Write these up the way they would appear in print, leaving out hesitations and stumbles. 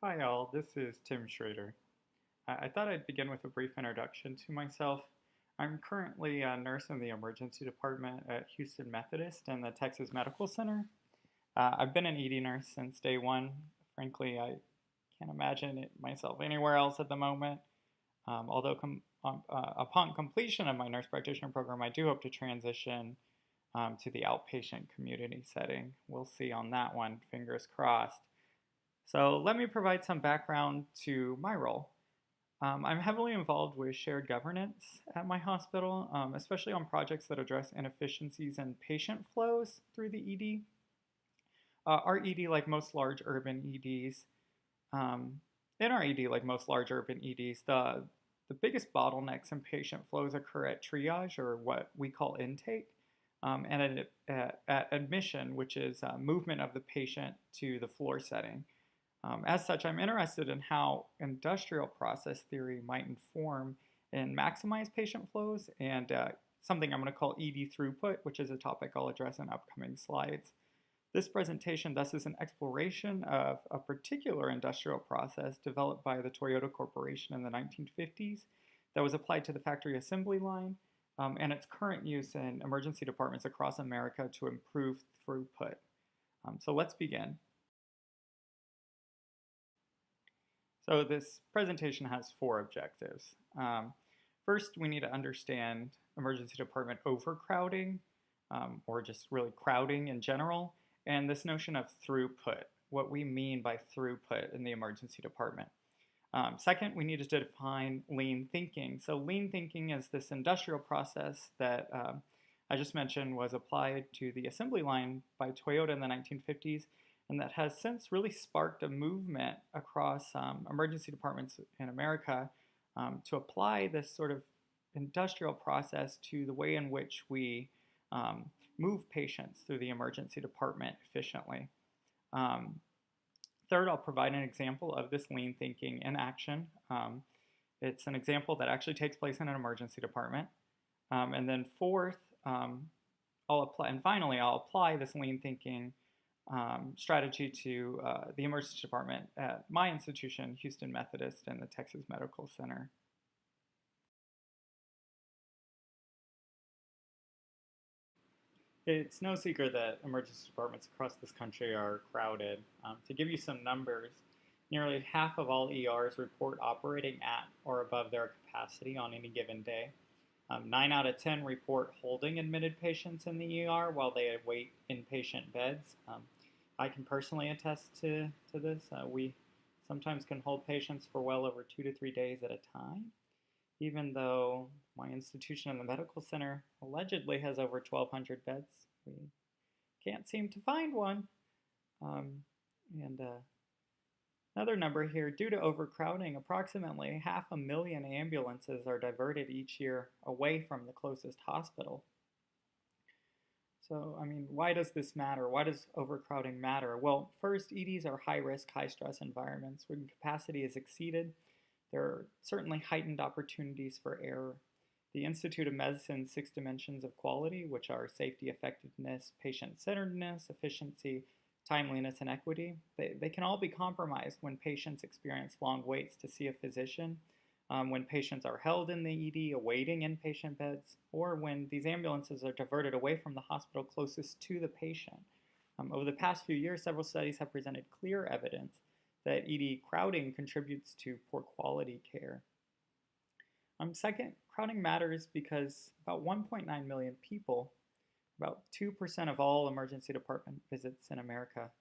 Hi all, this is Tim Schrader. I thought I'd begin with a brief introduction to myself. I'm currently a nurse in the emergency department at Houston Methodist and the Texas Medical Center. I've been an ED nurse since day one. Frankly, I can't imagine myself anywhere else at the moment. Although upon completion of my nurse practitioner program, I do hope to transition to the outpatient community setting. We'll see on that one, fingers crossed. So let me provide some background to my role. I'm heavily involved with shared governance at my hospital, especially on projects that address inefficiencies in patient flows through the ED. Our ED, like most large urban EDs, um, in our ED, like most large urban EDs, the biggest bottlenecks in patient flows occur at triage, or what we call intake, and at admission, which is movement of the patient to the floor setting. As such, I'm interested in how industrial process theory might inform and maximize patient flows, and something I'm going to call ED throughput, which is a topic I'll address in upcoming slides. This presentation thus is an exploration of a particular industrial process developed by the Toyota Corporation in the 1950s that was applied to the factory assembly line, and its current use in emergency departments across America to improve throughput. So let's begin. So this presentation has four objectives. First, we need to understand emergency department overcrowding, or just really crowding in general, and this notion of throughput, what we mean by throughput in the emergency department. Second, we need to define lean thinking. So lean thinking is this industrial process that I just mentioned was applied to the assembly line by Toyota in the 1950s, and that has since really sparked a movement across emergency departments in America to apply this sort of industrial process to the way in which we move patients through the emergency department efficiently. Um, Third, I'll provide an example of this lean thinking in action. It's an example that actually takes place in an emergency department. And then fourth, finally, I'll apply this lean thinking strategy to the emergency department at my institution, Houston Methodist, and the Texas Medical Center. It's no secret that emergency departments across this country are crowded. To give you some numbers, nearly half of all ERs report operating at or above their capacity on any given day. 9 out of 10 report holding admitted patients in the ER while they await inpatient beds. I can personally attest to this. We sometimes can hold patients for well over 2 to 3 days at a time, even though my institution in the medical center allegedly has over 1,200 beds. We can't seem to find one. And another number here, due to overcrowding, approximately 500,000 ambulances are diverted each year away from the closest hospital. So, I mean, why does this matter? Why does overcrowding matter? Well, first, EDs are high risk, high stress environments. When capacity is exceeded, there are certainly heightened opportunities for error. The Institute of Medicine's 6 dimensions of quality, which are safety, effectiveness, patient centeredness, efficiency, timeliness, and equity, they can all be compromised when patients experience long waits to see a physician, when patients are held in the ED awaiting inpatient beds, or when these ambulances are diverted away from the hospital closest to the patient. Over the past few years, several studies have presented clear evidence that ED crowding contributes to poor quality care. Second, crowding matters because about 1.9 million people, about 2% of all emergency department visits in America,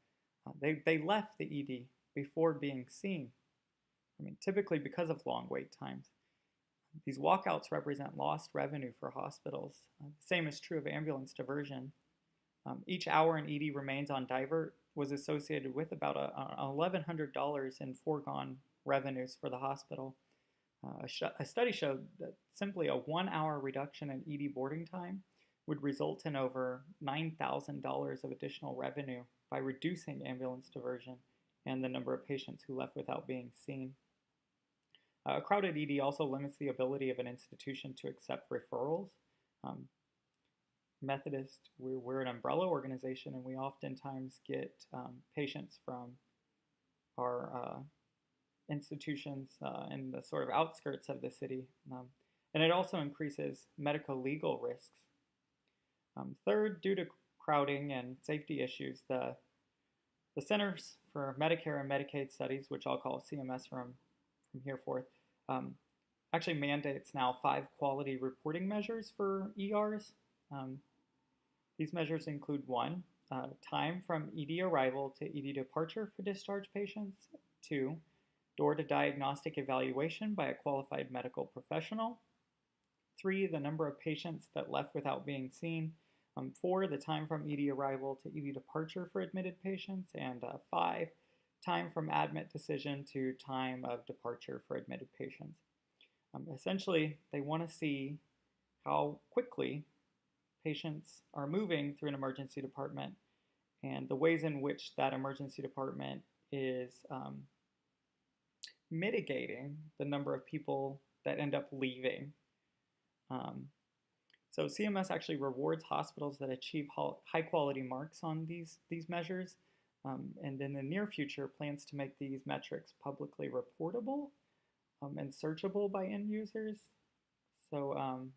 they left the ED before being seen. I mean, typically because of long wait times. These walkouts represent lost revenue for hospitals. The same is true of ambulance diversion. Each hour an ED remains on divert was associated with about $1,100 in foregone revenues for the hospital. A study showed that simply a 1 hour reduction in ED boarding time would result in over $9,000 of additional revenue by reducing ambulance diversion and the number of patients who left without being seen. A crowded ED also limits the ability of an institution to accept referrals. Methodist, we're an umbrella organization, and we oftentimes get patients from our institutions in the sort of outskirts of the city. And it also increases medical legal risks. Third, due to crowding and safety issues, the Centers for Medicare and Medicaid Studies, which I'll call CMS from here forth, actually mandates now 5 quality reporting measures for ERs. These measures include 1, time from ED arrival to ED departure for discharged patients. 2, door to diagnostic evaluation by a qualified medical professional. 3, the number of patients that left without being seen. 4, the time from ED arrival to ED departure for admitted patients. And 5, time from admit decision to time of departure for admitted patients. Essentially, they want to see how quickly patients are moving through an emergency department and the ways in which that emergency department is mitigating the number of people that end up leaving. So CMS actually rewards hospitals that achieve high quality marks on these measures, and in the near future plans to make these metrics publicly reportable and searchable by end users. So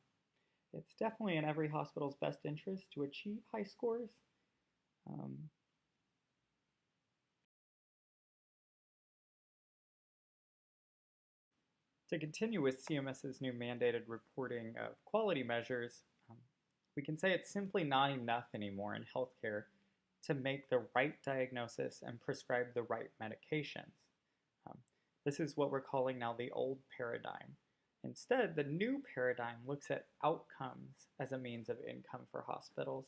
it's definitely in every hospital's best interest to achieve high scores. To continue with CMS's new mandated reporting of quality measures, we can say it's simply not enough anymore in healthcare to make the right diagnosis and prescribe the right medications. This is what we're calling now the old paradigm. Instead, the new paradigm looks at outcomes as a means of income for hospitals.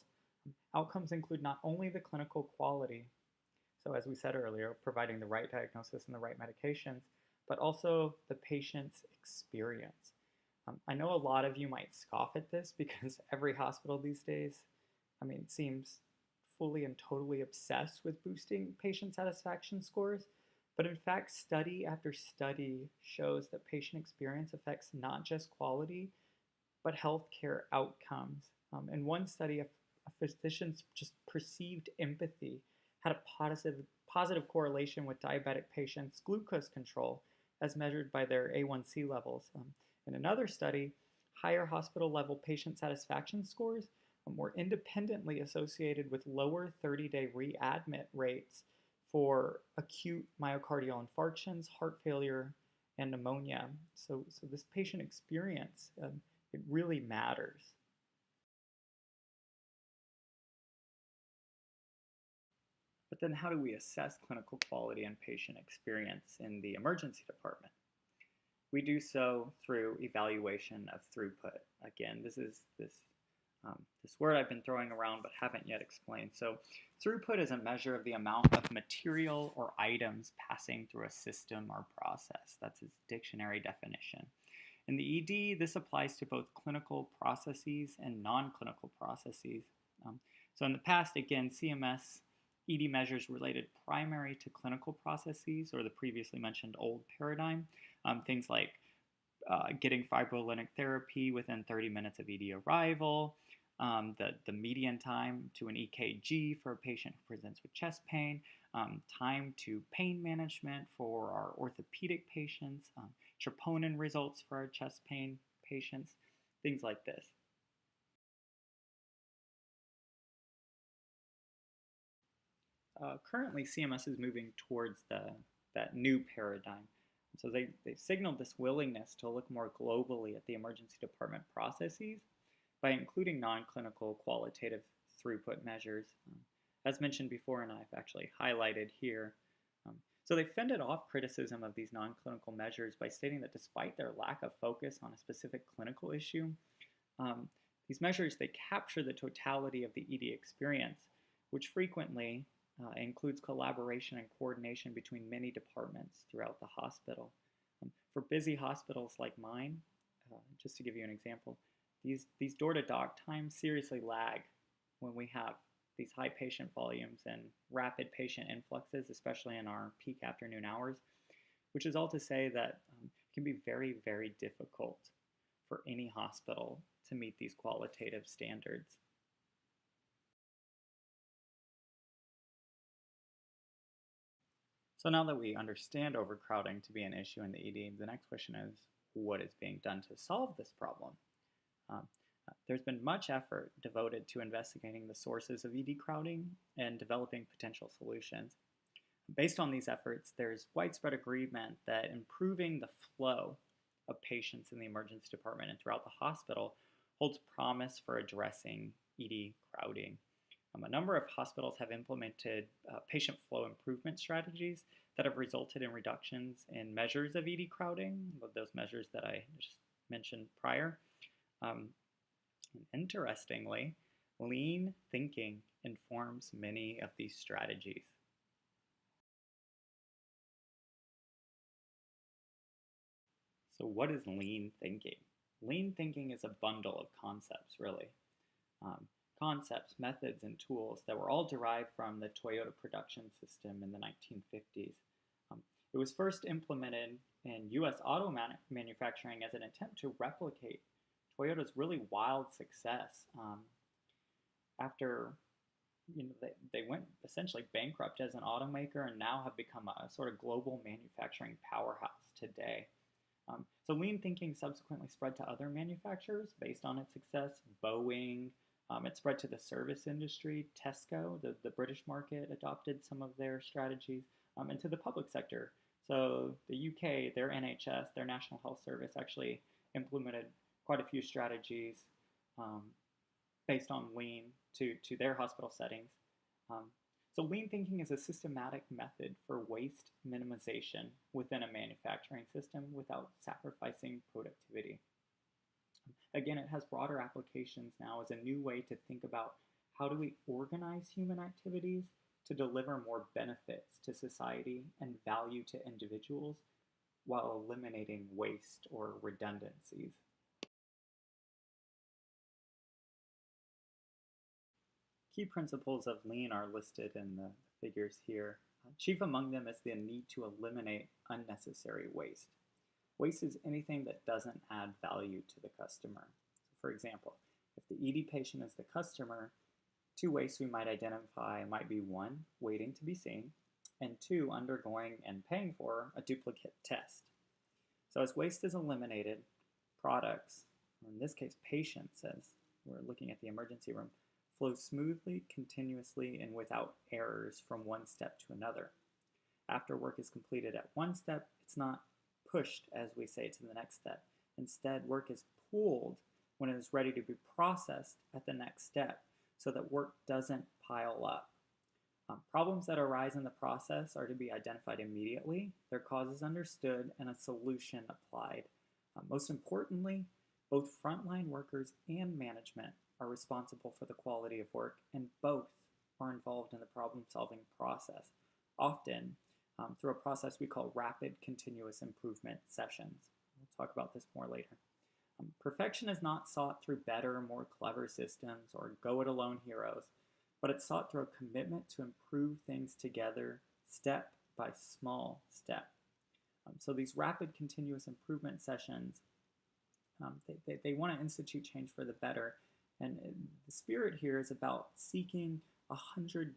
Outcomes include not only the clinical quality, so as we said earlier, providing the right diagnosis and the right medications, but also the patient's experience. I know a lot of you might scoff at this because every hospital these days, seems fully and totally obsessed with boosting patient satisfaction scores. But in fact, study after study shows that patient experience affects not just quality, but healthcare outcomes. In one study, a physician's just perceived empathy had a positive correlation with diabetic patients' glucose control as measured by their A1C levels. In another study, higher hospital level patient satisfaction scores were independently associated with lower 30-day readmit rates for acute myocardial infarctions, heart failure, and pneumonia. So this patient experience, it really matters. But then how do we assess clinical quality and patient experience in the emergency department? We do so through evaluation of throughput. Again, this is this word I've been throwing around but haven't yet explained. So throughput is a measure of the amount of material or items passing through a system or process. That's its dictionary definition. In the ED, this applies to both clinical processes and non-clinical processes. So in the past, again, CMS ED measures related primary to clinical processes, or the previously mentioned old paradigm. Things like getting fibrolytic therapy within 30 minutes of ED arrival, the median time to an EKG for a patient who presents with chest pain, time to pain management for our orthopedic patients, troponin results for our chest pain patients, things like this. Currently, CMS is moving towards that new paradigm. So they've signaled this willingness to look more globally at the emergency department processes by including non-clinical qualitative throughput measures, as mentioned before, and I've actually highlighted here. So they fended off criticism of these non-clinical measures by stating that despite their lack of focus on a specific clinical issue, these measures, they capture the totality of the ED experience, which frequently includes collaboration and coordination between many departments throughout the hospital. For busy hospitals like mine, just to give you an example, these door-to-doc times seriously lag when we have these high patient volumes and rapid patient influxes, especially in our peak afternoon hours, which is all to say that it can be very, very difficult for any hospital to meet these qualitative standards. So now that we understand overcrowding to be an issue in the ED, the next question is, what is being done to solve this problem? Um, there's been much effort devoted to investigating the sources of ED crowding and developing potential solutions. Based on these efforts, there's widespread agreement that improving the flow of patients in the emergency department and throughout the hospital holds promise for addressing ED crowding. A number of hospitals have implemented patient flow improvement strategies that have resulted in reductions in measures of ED crowding, those measures that I just mentioned prior. Um, Interestingly, lean thinking informs many of these strategies. So, what is lean thinking? Lean thinking is a bundle of concepts, really. Um, Concepts, methods, and tools that were all derived from the Toyota production system in the 1950s. Um, it was first implemented in US auto manufacturing as an attempt to replicate Toyota's really wild success after they went essentially bankrupt as an automaker and now have become a sort of global manufacturing powerhouse today. So lean thinking subsequently spread to other manufacturers based on its success. Boeing, it spread to the service industry. Tesco, the British market, adopted some of their strategies, and to the public sector. So the UK, their NHS, their National Health Service, actually implemented quite a few strategies um, based on lean to their hospital settings. Um, so lean thinking is a systematic method for waste minimization within a manufacturing system without sacrificing productivity. Again, it has broader applications now as a new way to think about how do we organize human activities to deliver more benefits to society and value to individuals while eliminating waste or redundancies. Key principles of lean are listed in the figures here. Chief among them is the need to eliminate unnecessary waste. Waste is anything that doesn't add value to the customer. So for example, if the ED patient is the customer, two wastes we might identify might be one, waiting to be seen, and two, undergoing and paying for a duplicate test. So as waste is eliminated, products, or in this case patients, as we're looking at the emergency room, flow smoothly, continuously, and without errors from one step to another. After work is completed at one step, it's not pushed, as we say, to the next step. Instead, work is pulled when it is ready to be processed at the next step so that work doesn't pile up. Problems that arise in the process are to be identified immediately, their causes understood, and a solution applied. Most importantly, both frontline workers and management are responsible for the quality of work, and both are involved in the problem-solving process, often through a process we call rapid continuous improvement sessions. We'll talk about this more later. Perfection is not sought through better, more clever systems or go-it-alone heroes, but it's sought through a commitment to improve things together, step by small step. So these rapid continuous improvement sessions, they want to institute change for the better. And the spirit here is about seeking 101%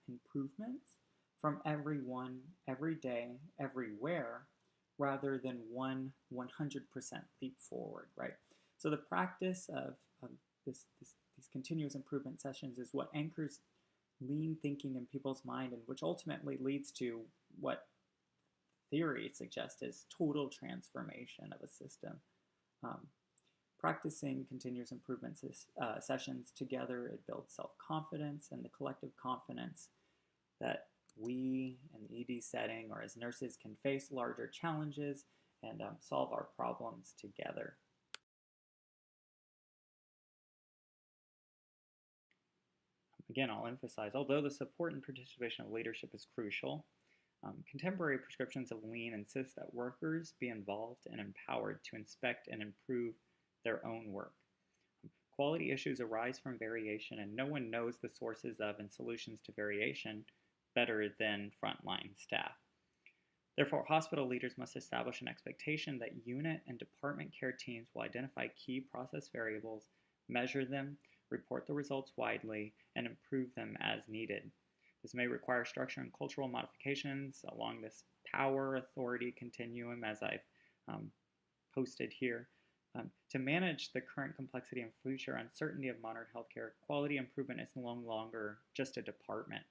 improvements from everyone, every day, everywhere, rather than one 100% leap forward, right? So the practice of these continuous improvement sessions is what anchors lean thinking in people's mind, and which ultimately leads to what theory suggests is total transformation of a system. Practicing continuous improvement sessions together, it builds self-confidence and the collective confidence that we in the ED setting or as nurses can face larger challenges and solve our problems together. Again, I'll emphasize, although the support and participation of leadership is crucial, contemporary prescriptions of lean insist that workers be involved and empowered to inspect and improve their own work. Quality issues arise from variation, and no one knows the sources of and solutions to variation better than frontline staff. Therefore, hospital leaders must establish an expectation that unit and department care teams will identify key process variables, measure them, report the results widely, and improve them as needed. This may require structure and cultural modifications along this power authority continuum, as I've posted here. To manage the current complexity and future uncertainty of modern healthcare, quality improvement is no longer just a department.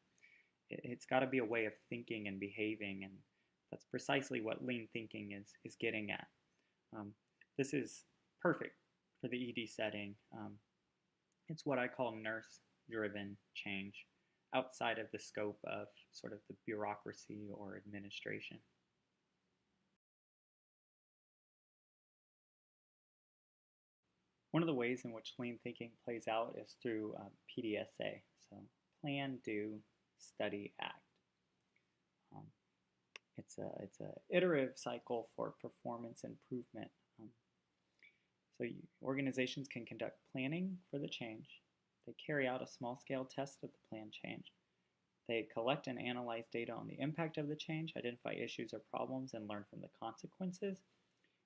It's got to be a way of thinking and behaving, and that's precisely what lean thinking is getting at. This is perfect for the ED setting. It's what I call nurse-driven change, outside of the scope of sort of the bureaucracy or administration. One of the ways in which lean thinking plays out is through PDSA, so Plan, Do, Study, Act. It's a iterative cycle for performance improvement. Organizations can conduct planning for the change. They carry out a small-scale test of the planned change. They collect and analyze data on the impact of the change, identify issues or problems, and learn from the consequences,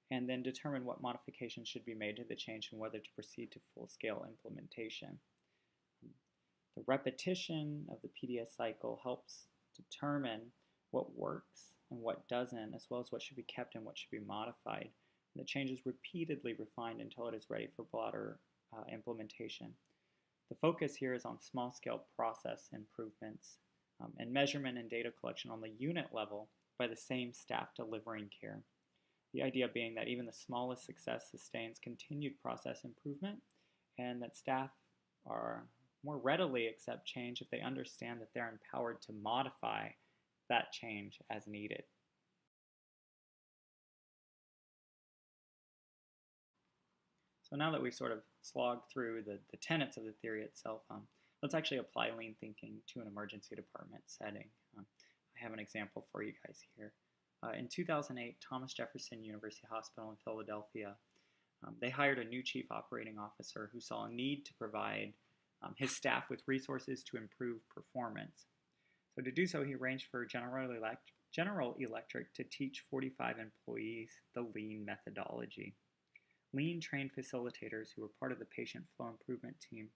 and then determine what modifications should be made to the change and whether to proceed to full-scale implementation. The repetition of the PDS cycle helps determine what works and what doesn't, as well as what should be kept and what should be modified. And the change is repeatedly refined until it is ready for broader implementation. The focus here is on small-scale process improvements and measurement and data collection on the unit level by the same staff delivering care. The idea being that even the smallest success sustains continued process improvement, and that staff are more readily accept change if they understand that they're empowered to modify that change as needed. So now that we've sort of slogged through the tenets of the theory itself, let's actually apply lean thinking to an emergency department setting. I have an example for you guys here. In 2008, Thomas Jefferson University Hospital in Philadelphia, they hired a new chief operating officer who saw a need to provide his staff with resources to improve performance. So to do so, he arranged for General Electric to teach 45 employees the lean methodology. Lean-trained facilitators who were part of the patient flow improvement team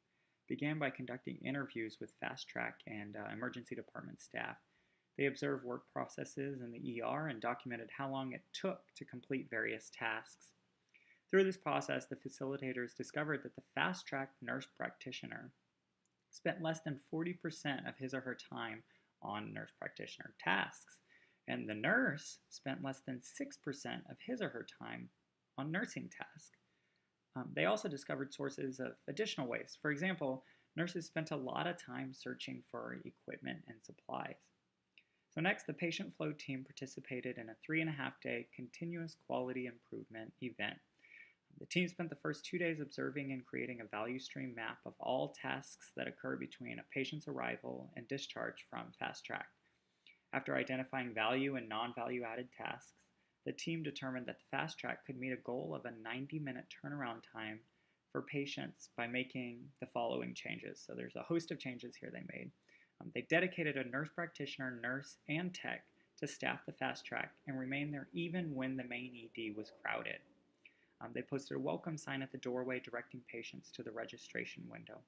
began by conducting interviews with fast track and emergency department staff. They observed work processes in the ER and documented how long it took to complete various tasks. Through this process, the facilitators discovered that the fast track nurse practitioner spent less than 40% of his or her time on nurse practitioner tasks, and the nurse spent less than 6% of his or her time on nursing tasks. They also discovered sources of additional waste. For example, nurses spent a lot of time searching for equipment and supplies. So next, the patient flow team participated in a 3.5-day continuous quality improvement event. The team spent the first 2 days observing and creating a value stream map of all tasks that occur between a patient's arrival and discharge from Fast Track. After identifying value and non-value added tasks, the team determined that the Fast Track could meet a goal of a 90-minute turnaround time for patients by making the following changes. So there's a host of changes here they made. They dedicated a nurse practitioner, nurse, and tech to staff the Fast Track and remain there even when the main ED was crowded. They posted a welcome sign at the doorway directing patients to the registration window.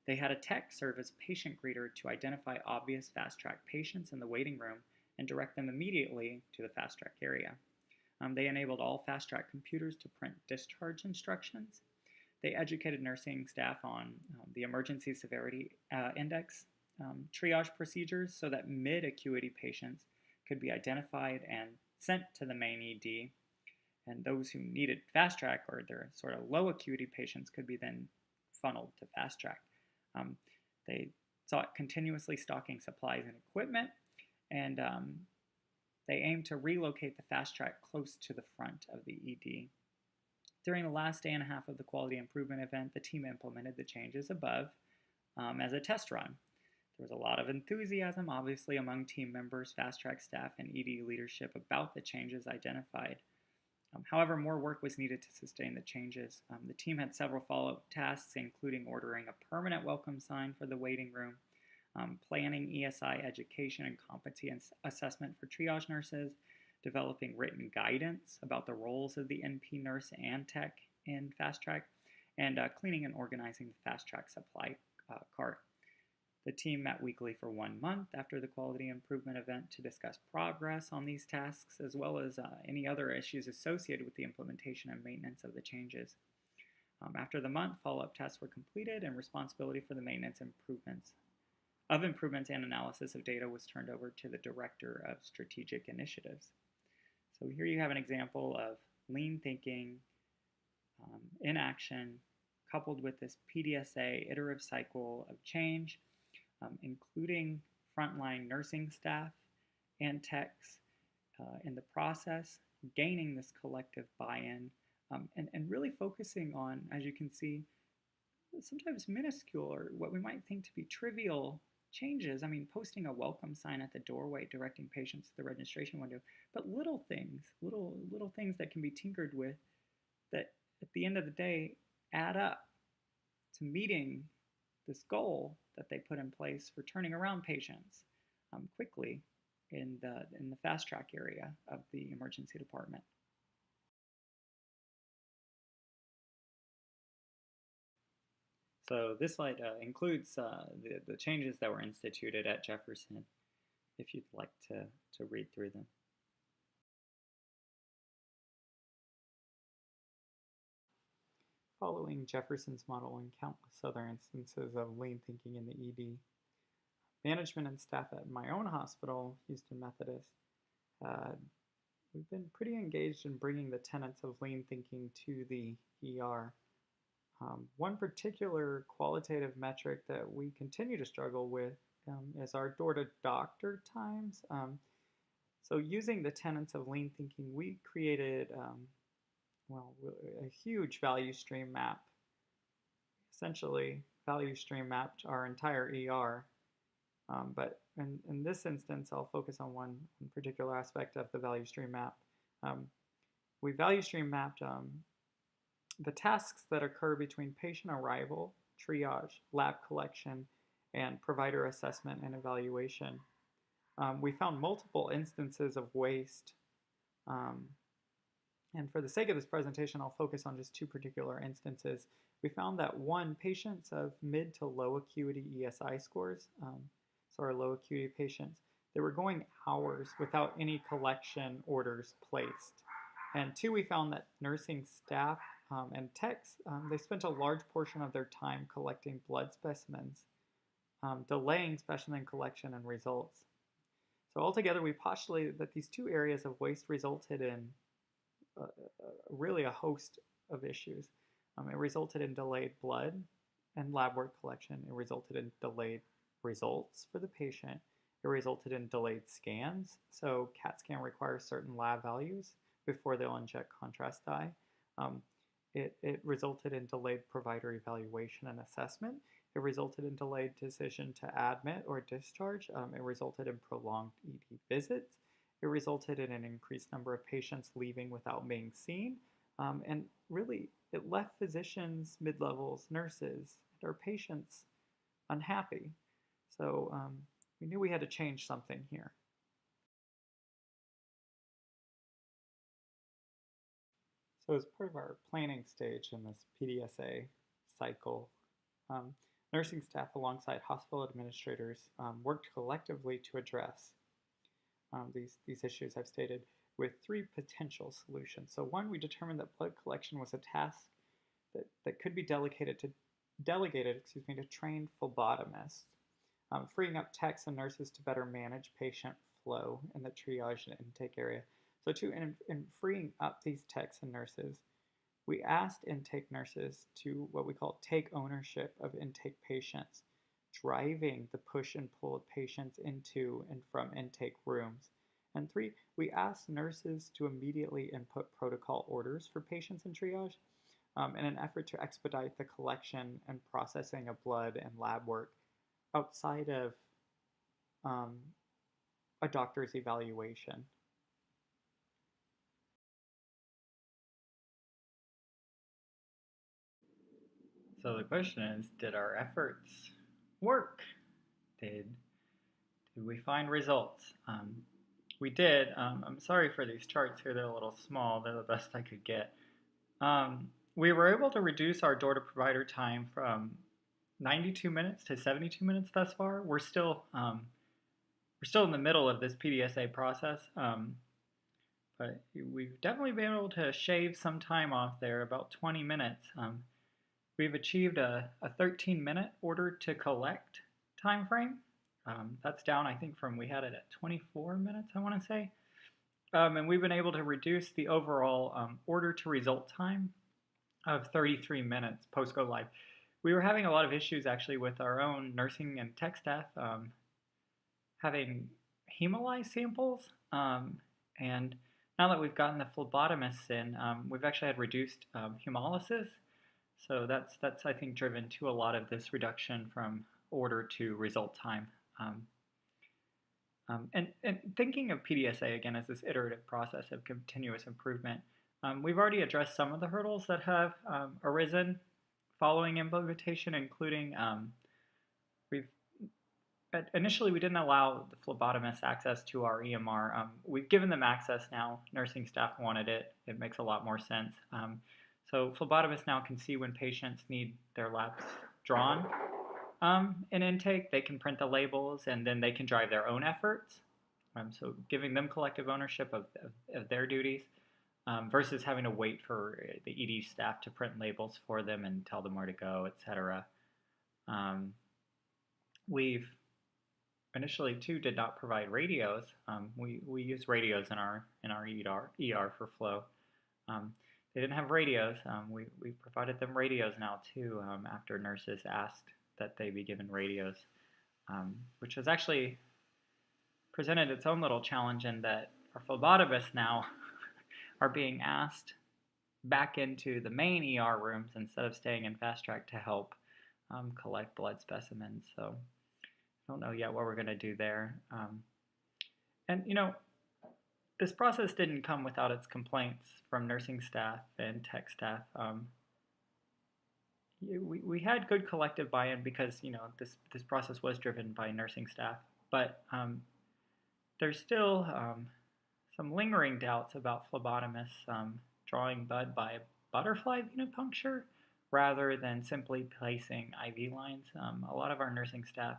They had a tech serve as patient greeter to identify obvious Fast Track patients in the waiting room and direct them immediately to the Fast Track area. They enabled all Fast Track computers to print discharge instructions. They educated nursing staff on the emergency severity index triage procedures so that mid-acuity patients could be identified and sent to the main ED, and those who needed Fast Track or their sort of low acuity patients could be then funneled to Fast Track. They sought continuously stocking supplies and equipment, and they aimed to relocate the Fast Track close to the front of the ED. During the last day and a half of the quality improvement event, the team implemented the changes above as a test run. There was a lot of enthusiasm, obviously, among team members, Fast Track staff, and ED leadership about the changes identified. However, more work was needed to sustain the changes. The team had several follow-up tasks, including ordering a permanent welcome sign for the waiting room, planning ESI education and competency assessment for triage nurses, developing written guidance about the roles of the NP nurse and tech in Fast Track, and cleaning and organizing the Fast Track supply cart. The team met weekly for 1 month after the quality improvement event to discuss progress on these tasks, as well as any other issues associated with the implementation and maintenance of the changes. After the month, follow-up tests were completed and responsibility for the maintenance improvements and analysis of data was turned over to the Director of Strategic Initiatives. So here you have an example of lean thinking in action, coupled with this PDSA iterative cycle of change, including frontline nursing staff and techs in the process, gaining this collective buy-in, and really focusing on, as you can see, sometimes minuscule or what we might think to be trivial changes. I mean, posting a welcome sign at the doorway, directing patients to the registration window, but little things, little things that can be tinkered with that at the end of the day add up to meeting this goal that they put in place for turning around patients quickly in the fast track area of the emergency department. So this slide includes the changes that were instituted at Jefferson, if you'd like to read through them. Following Jefferson's model and countless other instances of lean thinking in the ED, management and staff at my own hospital, Houston Methodist, we've been pretty engaged in bringing the tenets of lean thinking to the ER. One particular qualitative metric that we continue to struggle with is our door-to-doctor times. So using the tenets of lean thinking, we created a huge value stream map. Essentially, value stream mapped our entire ER. But in this instance, I'll focus on one particular aspect of the value stream map. We value stream mapped the tasks that occur between patient arrival, triage, lab collection, and provider assessment and evaluation. We found multiple instances of waste. And for the sake of this presentation, I'll focus on just two particular instances. We found that one, patients of mid to low acuity ESI scores, so our low acuity patients, they were going hours without any collection orders placed. And two, we found that nursing staff and techs, they spent a large portion of their time collecting blood specimens, delaying specimen collection and results. So altogether, we postulated that these two areas of waste resulted in really a host of issues. It resulted in delayed blood and lab work collection. It resulted in delayed results for the patient. It resulted in delayed scans. So CAT scan requires certain lab values before they'll inject contrast dye. It resulted in delayed provider evaluation and assessment. It resulted in delayed decision to admit or discharge. It resulted in prolonged ED visits. It resulted in an increased number of patients leaving without being seen. And really, it left physicians, mid-levels, nurses, and our patients unhappy. So we knew we had to change something here. So as part of our planning stage in this PDSA cycle, nursing staff alongside hospital administrators worked collectively to address these issues I've stated with three potential solutions. So one, we determined that blood collection was a task that could be delegated to trained phlebotomists, freeing up techs and nurses to better manage patient flow in the triage and intake area. So two, in freeing up these techs and nurses, we asked intake nurses to what we call take ownership of intake patients, driving the push and pull of patients into and from intake rooms. And three, we asked nurses to immediately input protocol orders for patients in triage in an effort to expedite the collection and processing of blood and lab work outside of a doctor's evaluation. So the question is, did our efforts work? Did we find results? We did. I'm sorry for these charts here. They're a little small. They're the best I could get. We were able to reduce our door-to-provider time from 92 minutes to 72 minutes thus far. We're still in the middle of this PDSA process, but we've definitely been able to shave some time off there, about 20 minutes. We've achieved a 13-minute order to collect time frame. That's down, I think, from we had it at 24 minutes, I want to say. And we've been able to reduce the overall order to result time of 33 minutes post go live. We were having a lot of issues actually with our own nursing and tech staff having hemolyze samples, and now that we've gotten the phlebotomists in, we've actually had reduced hemolysis. So that's I think driven to a lot of this reduction from order to result time. And thinking of PDSA again as this iterative process of continuous improvement, we've already addressed some of the hurdles that have arisen following implementation, including initially we didn't allow the phlebotomist access to our EMR. We've given them access now. Nursing staff wanted it. It makes a lot more sense. So phlebotomists now can see when patients need their labs drawn in intake. They can print the labels and then they can drive their own efforts. So giving them collective ownership of their duties versus having to wait for the ED staff to print labels for them and tell them where to go, etc. We've initially too did not provide radios. We use radios in our ER for flow. They didn't have radios. We provided them radios now too after nurses asked that they be given radios, which has actually presented its own little challenge in that our phlebotomists now are being asked back into the main ER rooms instead of staying in fast track to help collect blood specimens. So I don't know yet what we're going to do there. And, you know, this process didn't come without its complaints from nursing staff and tech staff. We had good collective buy-in because, you know, this process was driven by nursing staff. But there's still some lingering doubts about phlebotomists drawing blood by butterfly venipuncture rather than simply placing IV lines. A lot of our nursing staff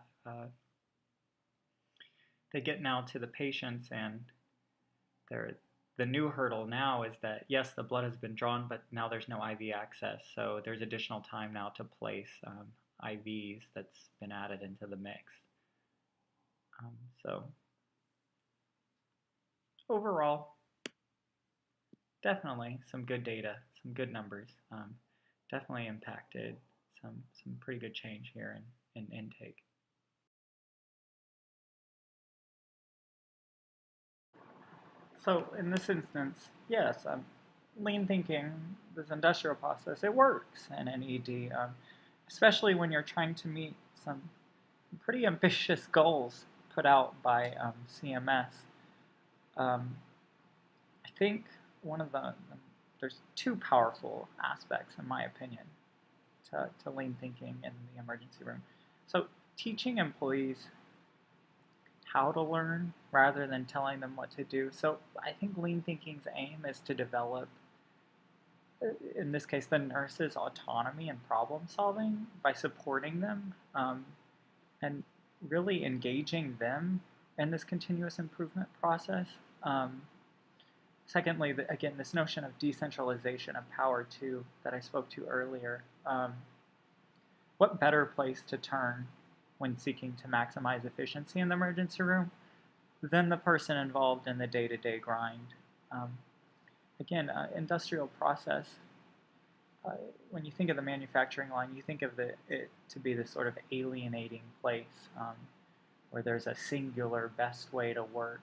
they get now to the patients, and the new hurdle now is that yes, the blood has been drawn, but now there's no IV access, so there's additional time now to place IVs that's been added into the mix. So overall, definitely some good data, some good numbers. Definitely impacted some pretty good change here in intake. So in this instance, yes, lean thinking, this industrial process, it works in an ED, especially when you're trying to meet some pretty ambitious goals put out by CMS. I think there's two powerful aspects, in my opinion, to lean thinking in the emergency room. So teaching employees how to learn rather than telling them what to do. So I think lean thinking's aim is to develop, in this case, the nurses' autonomy and problem solving by supporting them and really engaging them in this continuous improvement process. Secondly, again, this notion of decentralization of power too that I spoke to earlier. What better place to turn when seeking to maximize efficiency in the emergency room than the person involved in the day-to-day grind. Again, industrial process, when you think of the manufacturing line, you think of it to be this sort of alienating place where there's a singular best way to work,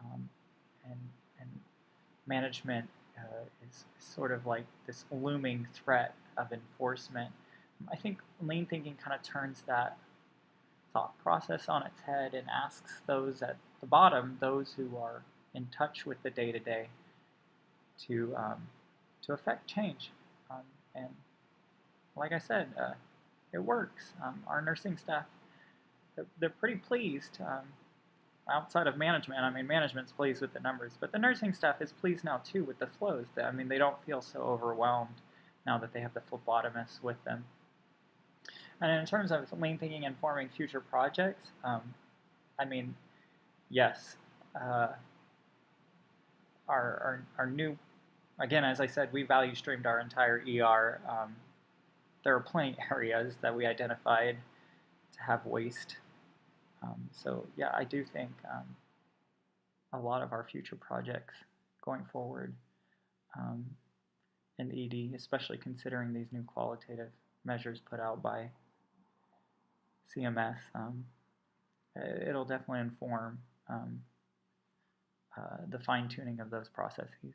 and management is sort of like this looming threat of enforcement. I think lean thinking kind of turns that thought process on its head and asks those at the bottom, those who are in touch with the day-to-day, to affect change. And like I said, it works. Our nursing staff, they're pretty pleased. Outside of management, I mean, management's pleased with the numbers, but the nursing staff is pleased now too with the flows. I mean, they don't feel so overwhelmed now that they have the phlebotomists with them. And in terms of lean thinking informing future projects, I mean, yes, uh, our new, again, as I said, we value streamed our entire ER. There are plenty areas that we identified to have waste. So yeah, I do think a lot of our future projects going forward um, in ED, especially considering these new qualitative measures put out by CMS, it'll definitely inform the fine tuning of those processes.